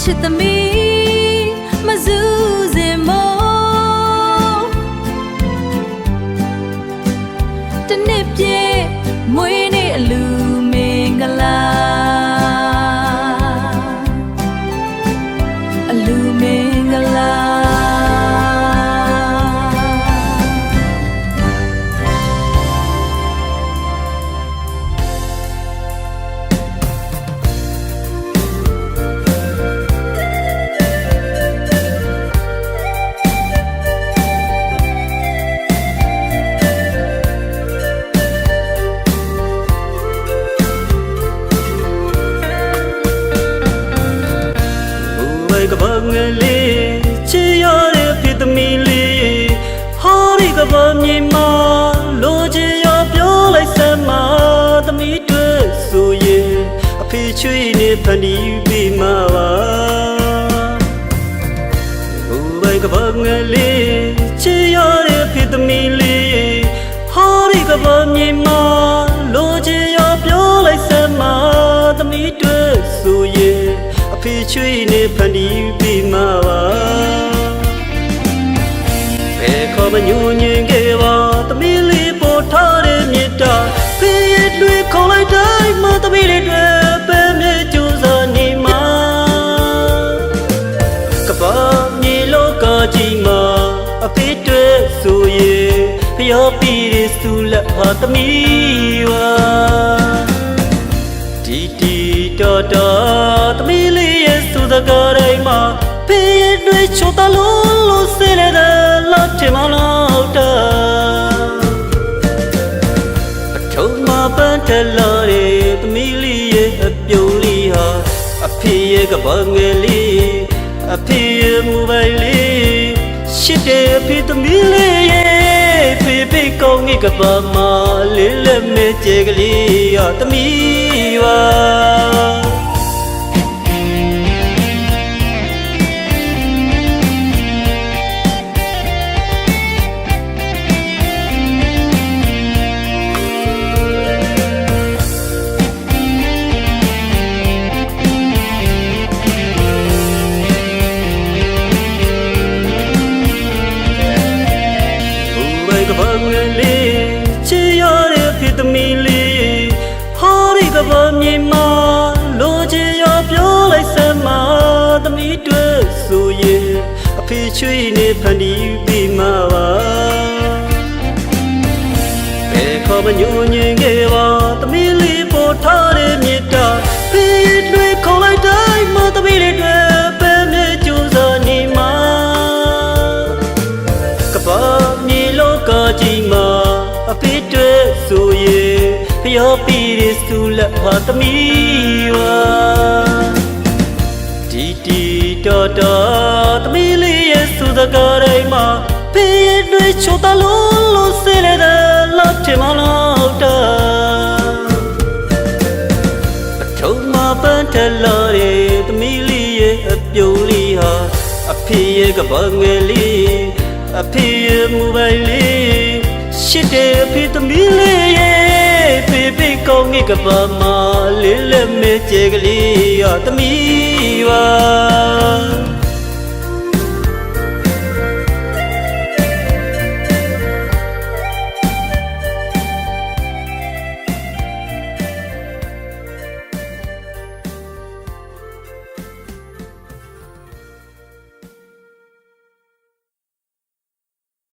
ချစ်သမီးမဇူးစင်မို့တနေ့ပြည့်မွေးနေ့အလူမင်္ဂလာအလူမင်္ဂလာကဘာငယ်လေးချီရတဲ့ဖြစ်သမီးလေးဟောဒီကဘာမြေမှာလိုချင်ရပြောလိုက်စမ်းမသမီးတွေ့ဆိုရင်အဖေချွေးနေဖန်တီးပြီးမှာပါဘယ်ကဘာငယ်လေးချီရတဲ့ဖြစ်သမီးလေးဟောဒီကဘာမြေမှာလိုချင်ရပြောလိုက်စမ်းမသမီးတွေ့ဆိုရင်အဖေချွေးနေဖန်တီးပြီးမှာပါဘယ်ခေါ်မညူညင်ခဲ့ပါသမီးလေးပေါ်ထားတဲ့မြတ်တာဖေးရတွေခေါ်လိုက်တိုင်းမသမီးလေးတွေပဲမြေကျူစားနေမှာကဘာမြေလောကကြီးမှာအဖေတွေဆိုရင်ဖျော်ပြီးရစုလက်ဟာသမီးပါတော်တော်သမီးလေးရဲ့စုစကားတိုင်းမှာဖေးတွေချိုတလုံးလို့စဲတဲ့လောက်ထင်မလို့တာအထုံးမပန်းတလာတဲ့သမီးလေးရဲ့အပြုံးလေးဟာအဖေရဲ့ကဘာငယ်လေးအဖေရဲ့မိုဘိုင်းလေးရှစ်တဲ့အဖေသမီးလေးရဲ့ဖေးဖေးကောင်းကြီးကဘာမှလေးလက်မဲ့ကျဲကလေးဟာသမီးပါကဘာငယ်လေးချီရတဲ့ဖြစ်သမီးလေးဟောဒီကဘာမြေမှာလိုချင်ရပြောလိုက်စမ်းမသမီးတွေ့ဆိုရင်အဖေချွေးနေဖန်တီးပြီးမှာပါဘယ်ခေါ်မညူညင်ခဲ့ပါသမီးလေးပေါ်ထားတဲ့မြတ်တာဖေးတွေခေါ်လိုက်တိုင်းမသမီးလေးတွေပဲမြေကျူစားနေမှာကဘာမြေလောကကြီးမှာအဖေတွေ့ဆိုရင်ဖျော်ပြီးရစုလက်ဟာသမီးပါတီတော်တော်သမီးလေးရဲ့စုစကားတိုင်းမှာဖေးတွေချိုတလုံးလို့စဲတဲ့လောက်ထင်မလို့တာအထုံးမပန်းတလာတဲ့သမီးလေးရဲ့အပြုံးလေးဟာအဖေရဲ့ကဘာငယ်လေးအဖေရဲ့မိုဘိုင်းလေးရှစ်တဲ့အဖေသမီးလေးရဲ့ဖေးဖေးကောင်းကြီးကဘာမှလေးလက်မဲ့ကျဲကလေးဟာသမီးပါ